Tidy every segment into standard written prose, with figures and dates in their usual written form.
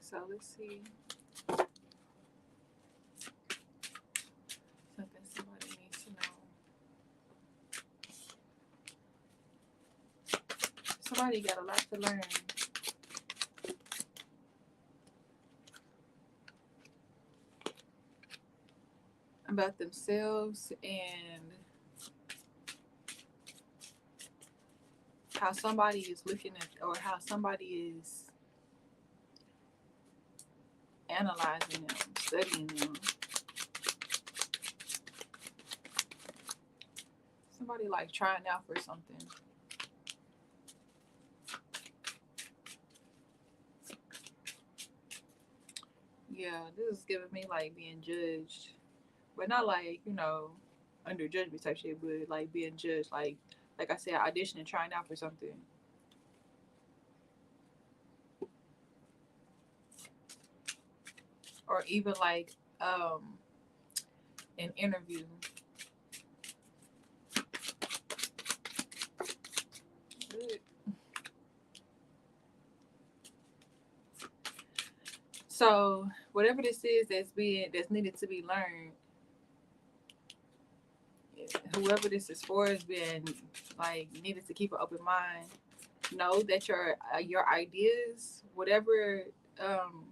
So let's see. Something somebody needs to know. Somebody got a lot to learn about themselves and how somebody is looking at, or how somebody is analyzing them, studying them. Somebody like trying out for something. Yeah, this is giving me like being judged, but not like, under judgment type shit, but like being judged, like I said, auditioning, trying out for something. Or even like an interview. So whatever this is that's needed to be learned, whoever this is for has been like needed to keep an open mind. Know that your ideas, um,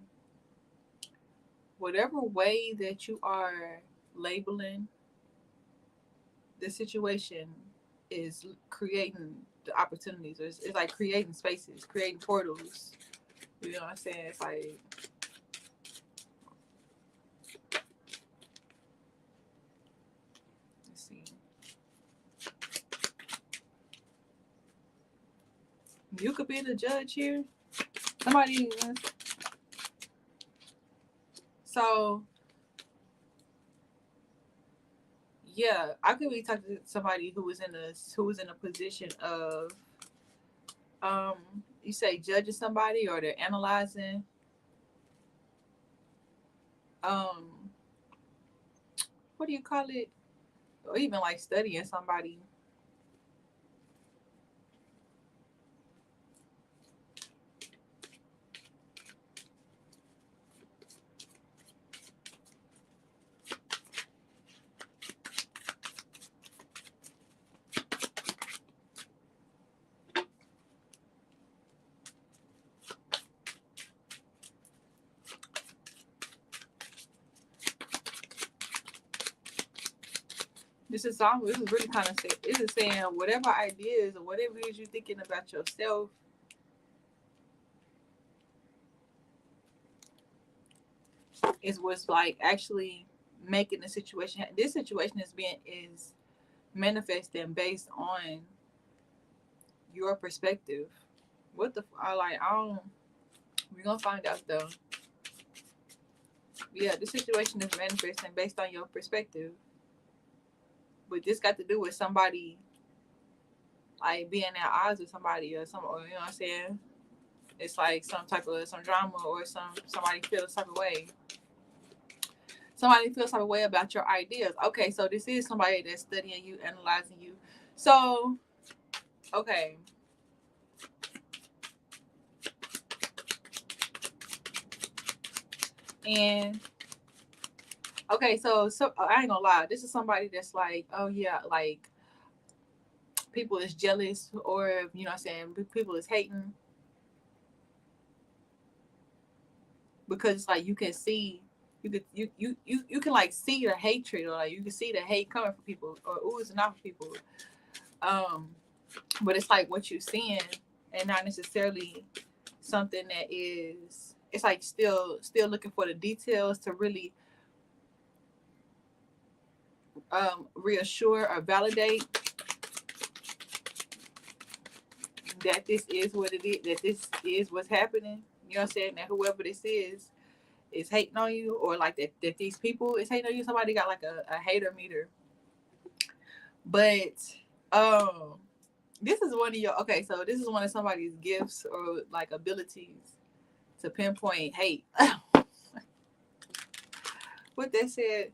whatever way that you are labeling the situation is creating the opportunities. It's like creating spaces, creating portals. You know what I'm saying? It's like, let's see. You could be the judge here. Somebody. So, yeah, I could be talking to somebody who was in a position of, you say judging somebody, or they're analyzing, um, what do you call it? Or even like studying somebody. This is really kind of this is saying whatever ideas or whatever it is you're thinking about yourself is what's like actually making the situation. This situation is manifesting based on your perspective. What the I don't. We're gonna find out though. Yeah, the situation is manifesting based on your perspective, but this got to do with somebody like being at odds with somebody, or some, or you know what I'm saying. It's like some drama, or somebody feels some type of way. Somebody feels some type of way about your ideas. Okay, so this is somebody that's studying you, analyzing you. So, okay. And okay, so I ain't gonna lie. This is somebody that's like, oh yeah, like people is jealous, or you know what I'm saying, people is hating, because it's like you can see, you can like see the hatred, or like you can see the hate coming from people, or oozing out from people. Um, but it's like what you're seeing, and not necessarily something that is. It's like still looking for the details to really reassure or validate that this is what it is, that this is what's happening. You know what I'm saying? That whoever this is hating on you, or like that these people is hating on you. Somebody got like a hater meter. But this is one of your, okay, so this is one of somebody's gifts or like abilities to pinpoint hate. What they said,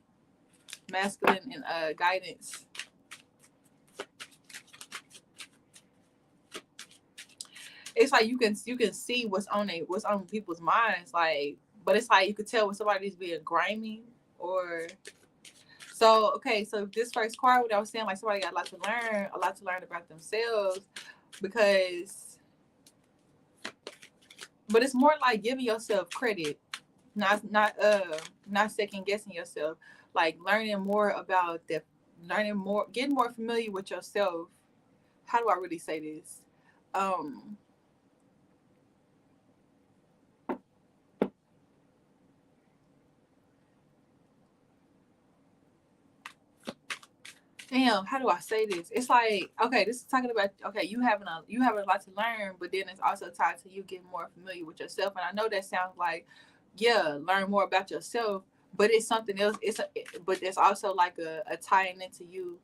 masculine and guidance. it's like you can see what's on people's minds, like, but it's like you could tell when somebody's being grimy or so. Okay, so this first card, what I was saying, like somebody got a lot to learn about themselves, because, but it's more like giving yourself credit, not second guessing yourself, like learning more about the getting more familiar with yourself. How do I really say this? Damn, how do I say this? It's like, okay, this is talking about, okay, you having a lot to learn, but then it's also tied to you getting more familiar with yourself. And I know that sounds like, yeah, learn more about yourself, but it's something else. But there's also like a tying into you,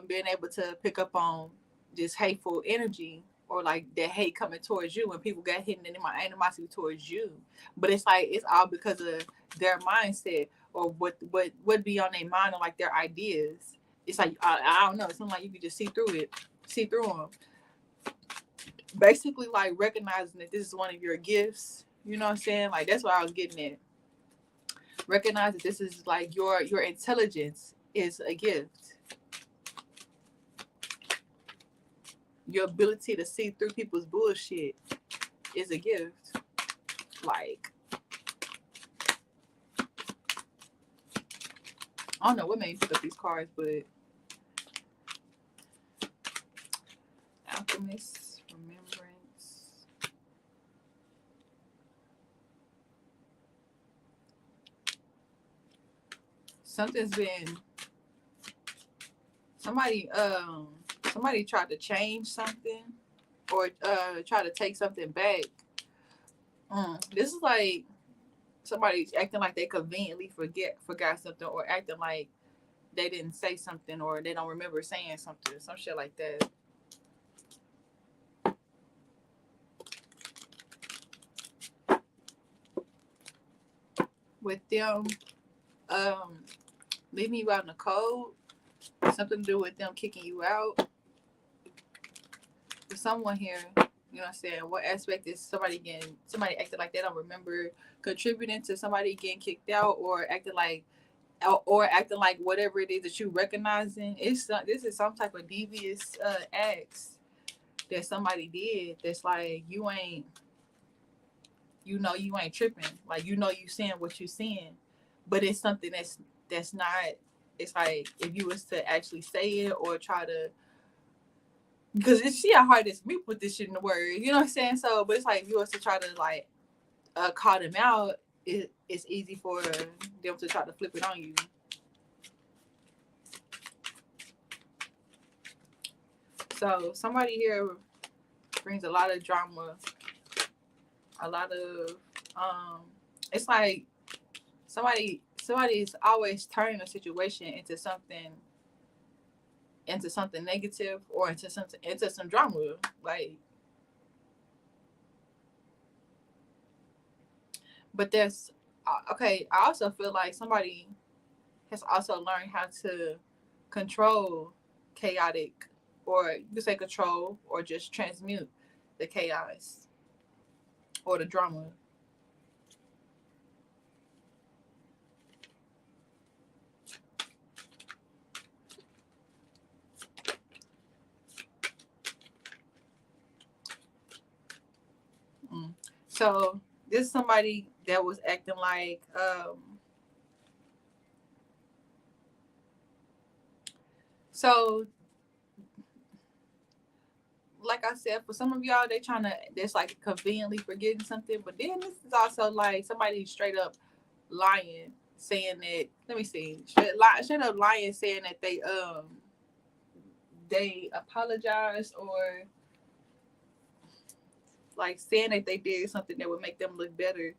being able to pick up on this hateful energy, or like that hate coming towards you when people get hidden animosity towards you. But it's like it's all because of their mindset, or what be on their mind, or like their ideas. It's like I don't know. It's something like you can just see through them. Basically, like recognizing that this is one of your gifts. You know what I'm saying? Like that's what I was getting at. Recognize that this is like your intelligence is a gift. Your ability to see through people's bullshit is a gift. Like, I don't know what made me pick up these cards, but Alchemist, Remembrance. Something's been somebody tried to change something, or try to take something back. This is like somebody's acting like they conveniently forgot something, or acting like they didn't say something, or they don't remember saying something, some shit like that. With them leaving you out in the cold, something to do with them kicking you out. For someone here, you know what I'm saying, what aspect is somebody acting like they don't remember contributing to somebody getting kicked out, or acting like whatever it is that you recognizing, this is some type of devious acts that somebody did, that's like you ain't tripping, like you seeing what you seeing, but it's something that's not. It's like if you was to actually say it, or try to, because see how hard it is me put this shit in the word, you know what I'm saying? So, but it's like if you was to try to like call them out, it's easy for them to try to flip it on you. So somebody here brings a lot of drama, a lot of it's like somebody's always turning a situation into something negative, or into some drama. Like, but there's okay, I also feel like somebody has also learned how to control chaotic, or you could say control, or just transmute the chaos or the drama. So this is somebody that was acting like so like I said, for some of y'all, that's like conveniently forgetting something, but then this is also like somebody straight up lying, saying that, let me see, straight up lying, saying that they apologized, or like saying that they did something that would make them look better,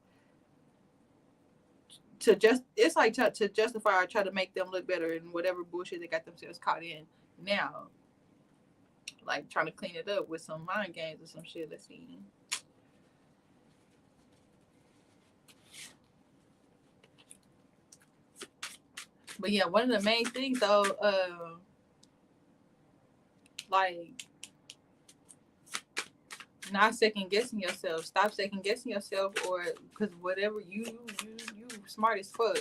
it's like to justify or try to make them look better in whatever bullshit they got themselves caught in now, like trying to clean it up with some mind games or some shit. Let's see. But yeah, one of the main things though, like not second guessing yourself. Stop second guessing yourself, or because whatever you smart as fuck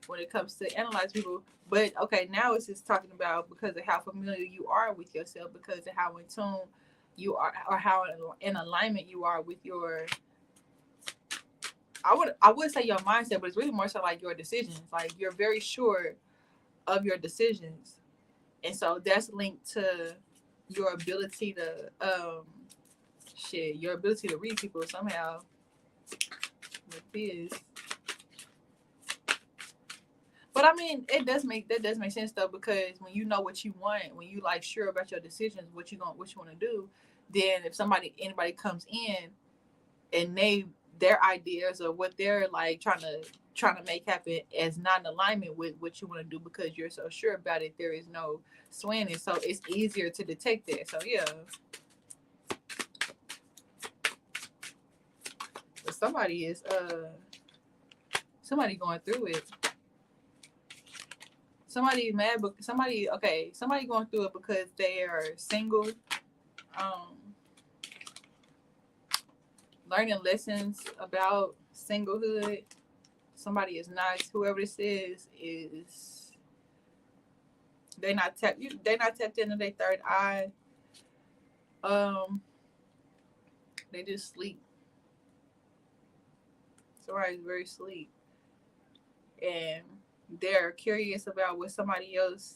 when it comes to analyze people. But okay, now it's just talking about because of how familiar you are with yourself, because of how in tune you are, or how in alignment you are with your. I would say your mindset, but it's really more so like your decisions. Like you're very sure of your decisions, and so that's linked to your ability to your ability to read people somehow. With this. But I mean, that does make sense though, because when you know what you want, when you like sure about your decisions, what you want to do, then if anybody comes in and their ideas or what they're like trying to make happen as not in alignment with what you want to do, because you're so sure about it, there is no swaying, so it's easier to detect that. So yeah, but somebody is somebody going through it. Somebody mad, but somebody going through it because they are single, learning lessons about singlehood. Somebody is nice. Whoever this is they not tapped into their third eye. They just sleep. Somebody's very sleep, and they're curious about what somebody else.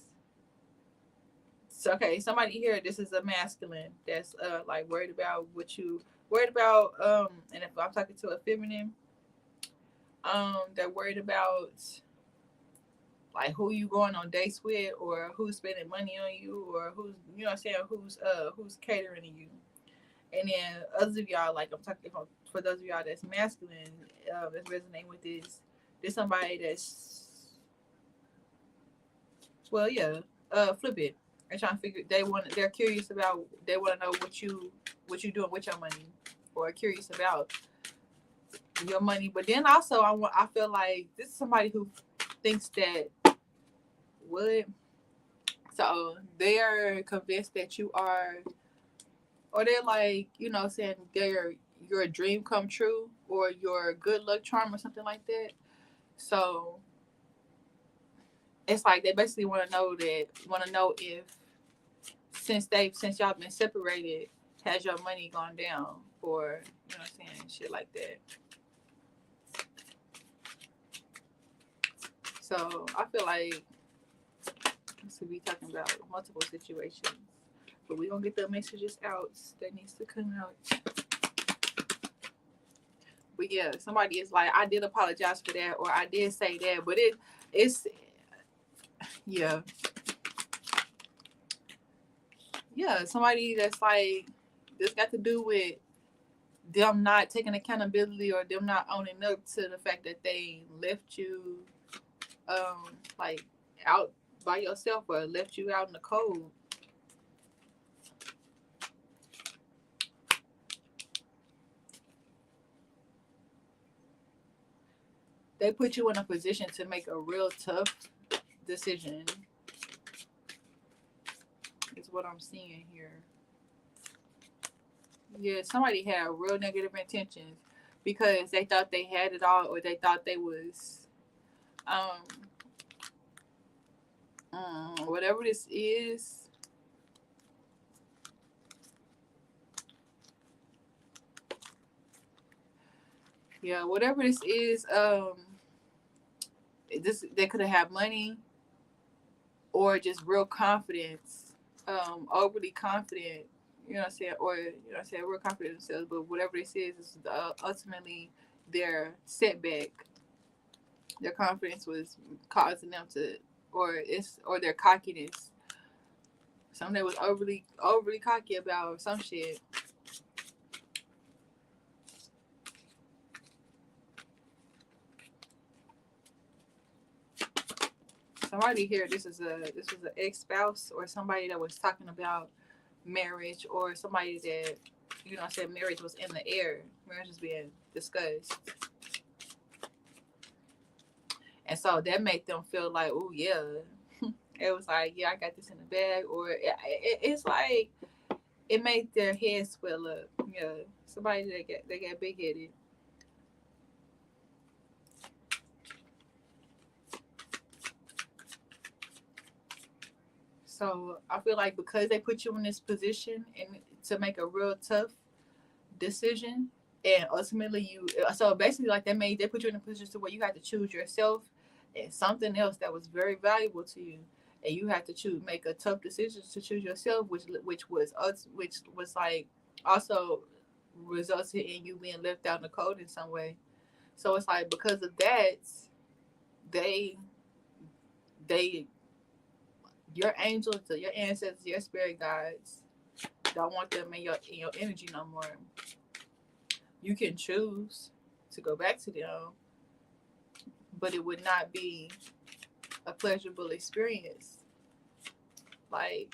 So, okay, somebody here, this is a masculine that's like worried about what you worried about, and if I'm talking to a feminine, they're worried about like who you going on dates with, or who's spending money on you, or who's, you know what I'm saying, who's catering to you. And then others of y'all, like I'm talking for those of y'all that's masculine, that's resonating with this somebody that's, well, yeah, flip it. They're trying to figure. They're curious about. They want to know what you doing with your money, or curious about your money. But then also, I feel like this is somebody who thinks that what. So they are convinced that you are, or they're like, you know, saying they're your dream come true, or your good luck charm, or something like that. So it's like they basically want to know if since y'all been separated, has your money gone down, or you know what I'm saying, shit like that. So I feel like this could be talking about multiple situations, but we gonna get the messages out that needs to come out. But yeah, somebody is like, I did apologize for that, or I did say that, but it's yeah. Yeah, somebody that's like, this got to do with them not taking accountability, or them not owning up to the fact that they left you like out by yourself, or left you out in the cold. They put you in a position to make a real tough decision, is what I'm seeing here. Yeah, somebody had real negative intentions because they thought they had it all, or they thought they was whatever this is. Yeah, whatever this is, they could have had money, or just real confidence, overly confident, you know what I'm saying, or you know what I'm saying, real confident in themselves. But whatever this is ultimately their setback. Their confidence was causing them to, or their cockiness. Something that was overly cocky about some shit. Somebody here, this was an ex-spouse, or somebody that was talking about marriage, or somebody that, you know, said marriage was in the air. Marriage was being discussed. And so that made them feel like, oh yeah. It was like, yeah, I got this in the bag. Or it's like, it made their head swell up. Yeah, somebody that got big headed. So I feel like because they put you in this position and to make a real tough decision, and ultimately you, so basically like they put you in a position to where you had to choose yourself and something else that was very valuable to you, and you had to choose, make a tough decision to choose yourself, which was like also resulted in you being left out in the cold in some way. So it's like because of that, they they your angels, your ancestors, your spirit guides don't want them in your energy no more. You can choose to go back to them, but it would not be a pleasurable experience. Like,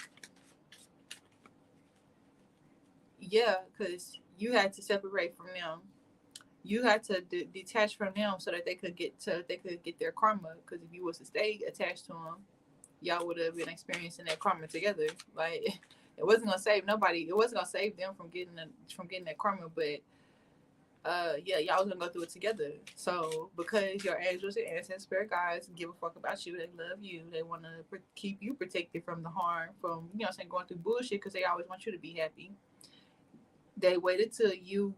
yeah, because you had to separate from them. You had to detach from them so that they could get their karma. Because if you was to stay attached to them, y'all would have been experiencing that karma together. Like, it wasn't gonna save nobody. It wasn't gonna save them from getting that karma, but yeah, y'all was gonna go through it together. So because your angels and ancestors, spirit guides give a fuck about you, they love you, they want to keep you protected from the harm, from you know what I'm saying, going through bullshit, because they always want you to be happy. They waited till you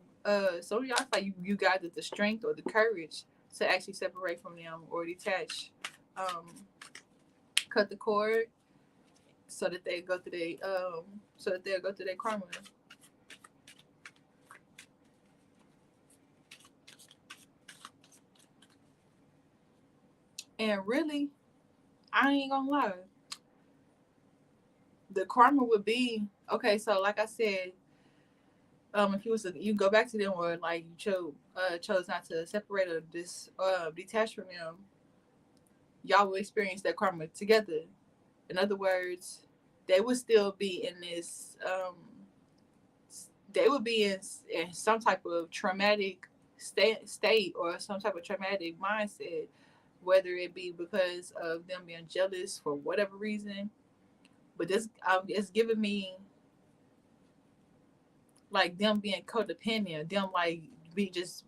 so y'all like you got the strength or the courage to actually separate from them or detach, um cut the cord, so that they go through they so that they'll go through their karma. And really, I ain't gonna lie, the karma would be okay. So, like I said, if you was to, you go back to them, or like you chose not to separate or detach from them, y'all will experience that karma together. In other words, they would still be in this. They would be in some type of traumatic state or some type of traumatic mindset, whether it be because of them being jealous for whatever reason. But this, it's giving me like them being codependent, them like be just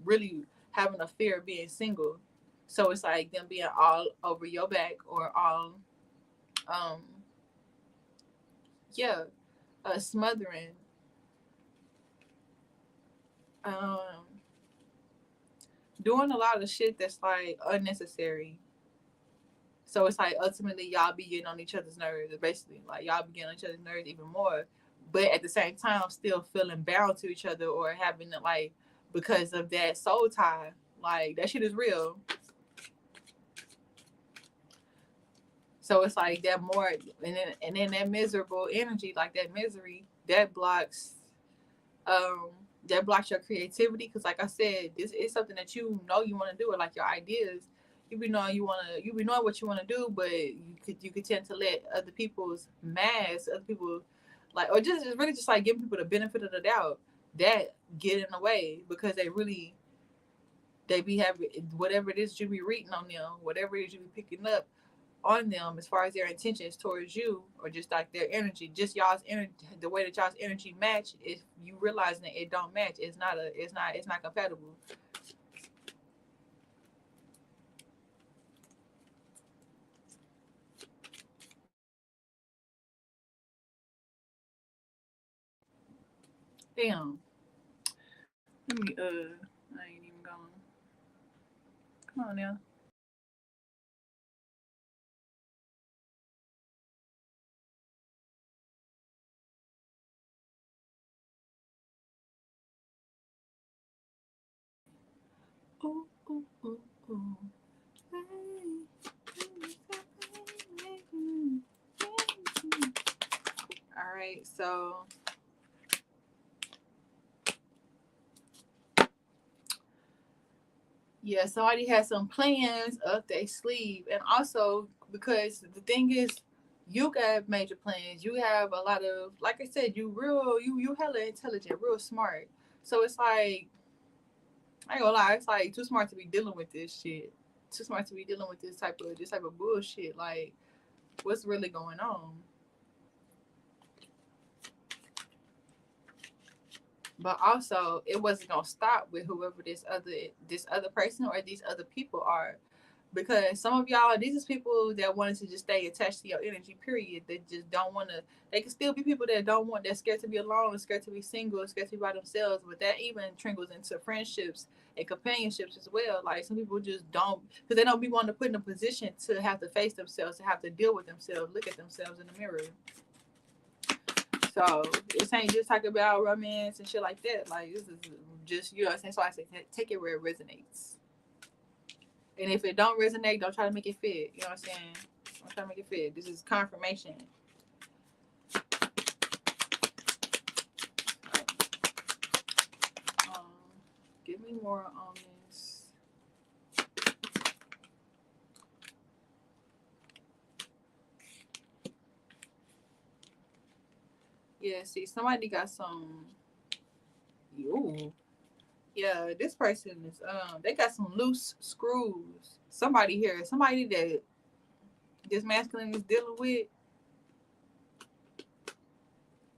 really having a fear of being single. So it's like them being all over your back or all, um, yeah, smothering, um, doing a lot of shit that's like unnecessary. So it's like ultimately y'all be getting on each other's nerves. Basically, like y'all be getting on each other's nerves even more, but at the same time still feeling bound to each other or having it like because of that soul tie. Like that shit is real. So it's like that more, and then that miserable energy, like that misery, um that blocks your creativity. Because like I said, this is something that you know you want to do, or like your ideas. You be knowing what you want to do, but you could tend to let other people, like, or just really just like giving people the benefit of the doubt, that get in the way, because they be having whatever it is you be reading on them, whatever it is you be picking up on them as far as their intentions towards you, or just like their energy, just y'all's energy, the way that y'all's energy match. If you realizing that it don't match, it's not compatible. Damn. Let me I ain't even going. Come on now. Ooh, ooh, ooh, ooh. All right, so yeah, somebody has some plans up their sleeve, and also because the thing is, you got major plans. You have a lot of, like I said, you hella intelligent, real smart. So it's like, I ain't gonna lie, it's like too smart to be dealing with this shit. Too smart to be dealing with this type of bullshit. Like, what's really going on? But also, it wasn't gonna stop with whoever this other person or these other people are, because some of y'all, these is people that wanted to just stay attached to your energy. Period. They just don't want to. They can still be people that don't want. They're scared to be alone, scared to be single, scared to be by themselves. But that even trickles into friendships and companionships as well. Like some people just don't, because they don't be wanting to put in a position to have to face themselves, to have to deal with themselves, look at themselves in the mirror. So this ain't just talking about romance and shit like that. Like this is just, you know what I'm saying. So I say take it where it resonates. And if it don't resonate, don't try to make it fit. You know what I'm saying? Don't try to make it fit. This is confirmation. Um, Give me more on this. Yeah, see, somebody got some. Ooh. Yeah, this person is they got some loose screws. Somebody here, somebody that this masculine is dealing with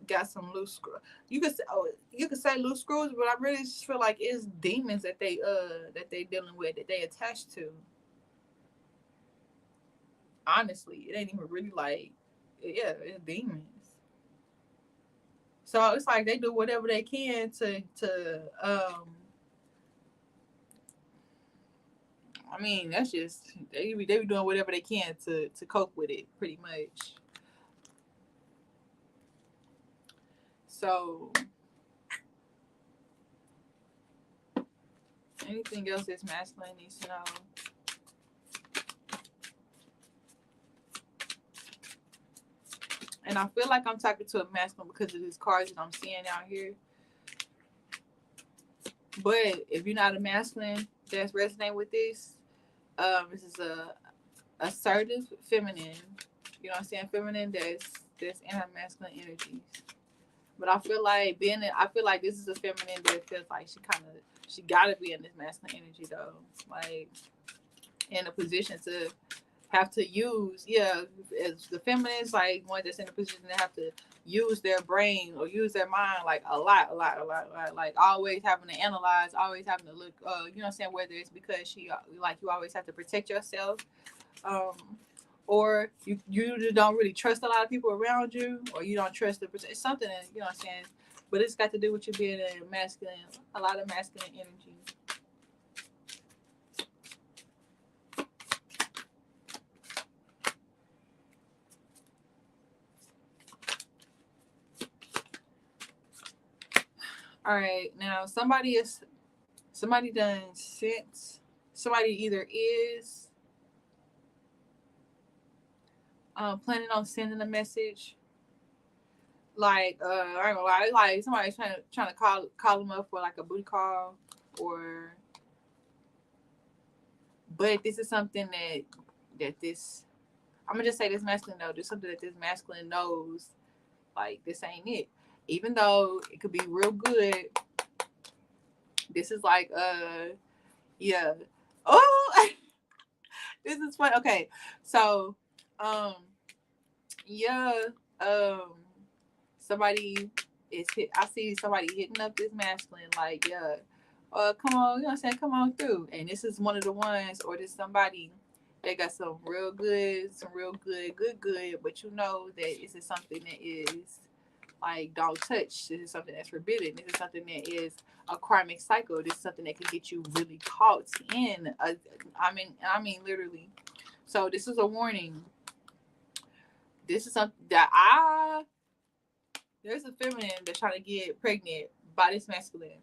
got some loose screws. You could say, oh, you could say loose screws, but I really just feel like it's demons that they dealing with, that they attached to. Honestly, it ain't even really like, yeah, it's demons. So it's like they do whatever they can I mean, that's just they be doing whatever they can to cope with it, pretty much. So anything else this masculine needs to know? And I feel like I'm talking to a masculine because of these cards that I'm seeing out here. But if you're not a masculine that's resonating with this is a assertive feminine. You know what I'm saying? Feminine that's in her masculine energies. But I feel like this is a feminine that feels like she gotta be in this masculine energy though. Like in a position to have to use, yeah, as the feminists, like one that's in a position to have to use their brain or use their mind like a lot, like always having to analyze, always having to look, you know what I'm saying, whether it's because she like you always have to protect yourself, um, or you don't really trust a lot of people around you, or you don't trust it's something that, you know what I'm saying, but it's got to do with you being a masculine, a lot of masculine energy. All right, now somebody done sent, somebody either is planning on sending a message, like I don't know, like somebody's trying to call them up for like a booty call, or but this is something that this, I'm gonna just say this masculine though, there's something that this masculine knows, like this ain't it, even though it could be real good. This is like yeah, oh this is fun. Okay, so um yeah, um somebody is hit, I see somebody hitting up this masculine like, yeah, come on, you know what I'm saying, come on through. And this is one of the ones, or this somebody that got some real good, but you know that this is something that is like don't touch. This is something that's forbidden. This is something that is a karmic cycle. This is something that can get you really caught in I mean literally. So this is a warning. This is something that there's a feminine that's trying to get pregnant by this masculine.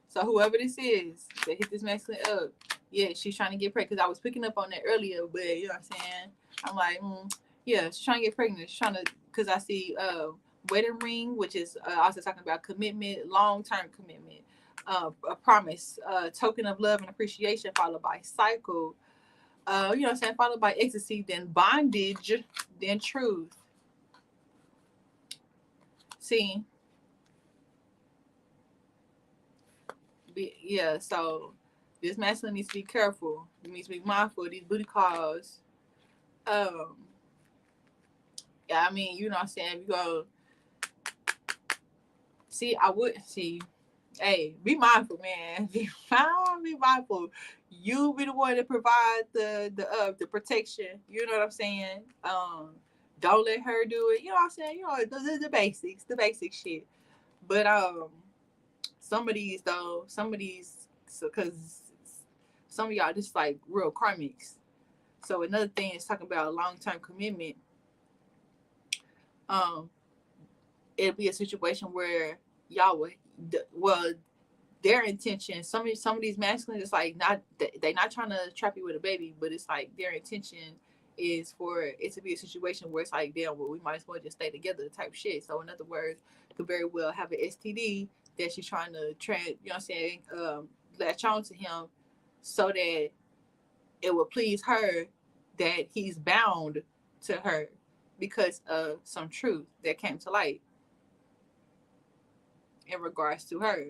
So whoever this is that hit this masculine up, yeah, she's trying to get pregnant. Because I was picking up on that earlier, but you know what I'm saying? I'm like, yeah, she's trying to get pregnant. She's trying to, because I see wedding ring, which is also talking about commitment, long-term commitment, a promise, token of love and appreciation, followed by cycle, you know what I'm saying, followed by ecstasy, then bondage, then truth. See, yeah, so this masculine needs to be careful. He needs to be mindful of these booty calls. Um, yeah, I mean, you know what I'm saying? If you go See, I would see. Hey, be mindful, man. Be mindful. You be the one that provide the protection. You know what I'm saying? Don't let her do it. You know what I'm saying? You know the basics, the basic shit. But some of these though, some of these, because some of y'all just like real karmics. So another thing is talking about long term commitment. Um, it'll be a situation where y'all would, well, their intention, some of these masculines, it's like not, they not trying to trap you with a baby, but it's like their intention is for it to be a situation where it's like, damn, well, we might as well just stay together type shit. So in other words, could very well have an STD that she's trying to you know what I'm saying, latch on to him so that it would please her that he's bound to her because of some truth that came to light in regards to her.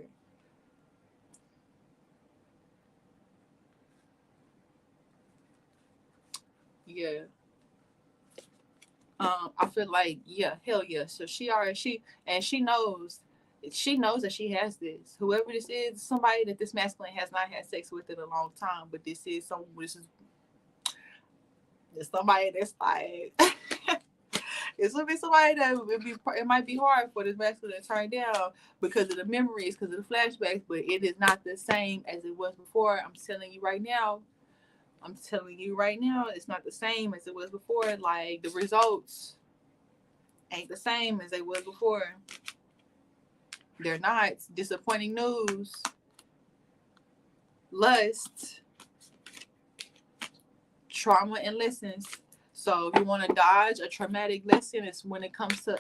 Yeah. I feel like, yeah, hell yeah. So she knows that she has this. Whoever this is, somebody that this masculine has not had sex with in a long time, but this is somebody that's like it's gonna be somebody that it might be hard for this masculine to turn down because of the memories, because of the flashbacks, but it is not the same as it was before. I'm telling you right now. It's not the same as it was before. Like the results ain't the same as they was before. They're not. Disappointing news, lust, trauma, and lessons. So if you want to dodge a traumatic lesson, it's when it comes to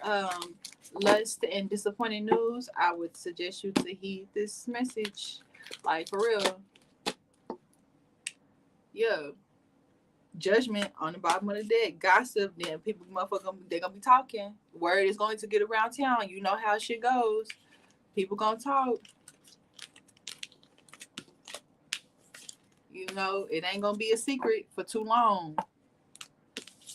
lust and disappointing news, I would suggest you to heed this message. Like for real. Yeah. Judgment on the bottom of the deck. Gossip, then people motherfucker they're gonna be talking. Word is going to get around town. You know how shit goes. People gonna talk. You know, it ain't gonna be a secret for too long.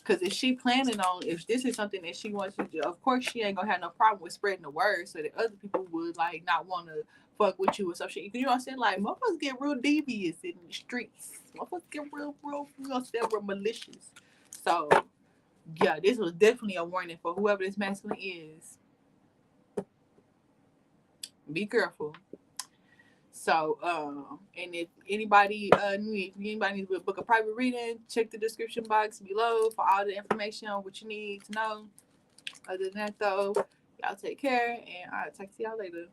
Because if this is something that she wants to do, of course she ain't gonna have no problem with spreading the word so that other people would like not want to fuck with you or some shit. You know what I'm saying? Like motherfuckers get real devious in the streets. Motherfuckers get real, you know, real malicious. So yeah, this was definitely a warning for whoever this masculine is. Be careful. So, and if anybody needs to book a private reading, check the description box below for all the information on what you need to know. Other than that, though, y'all take care, and I'll talk to y'all later.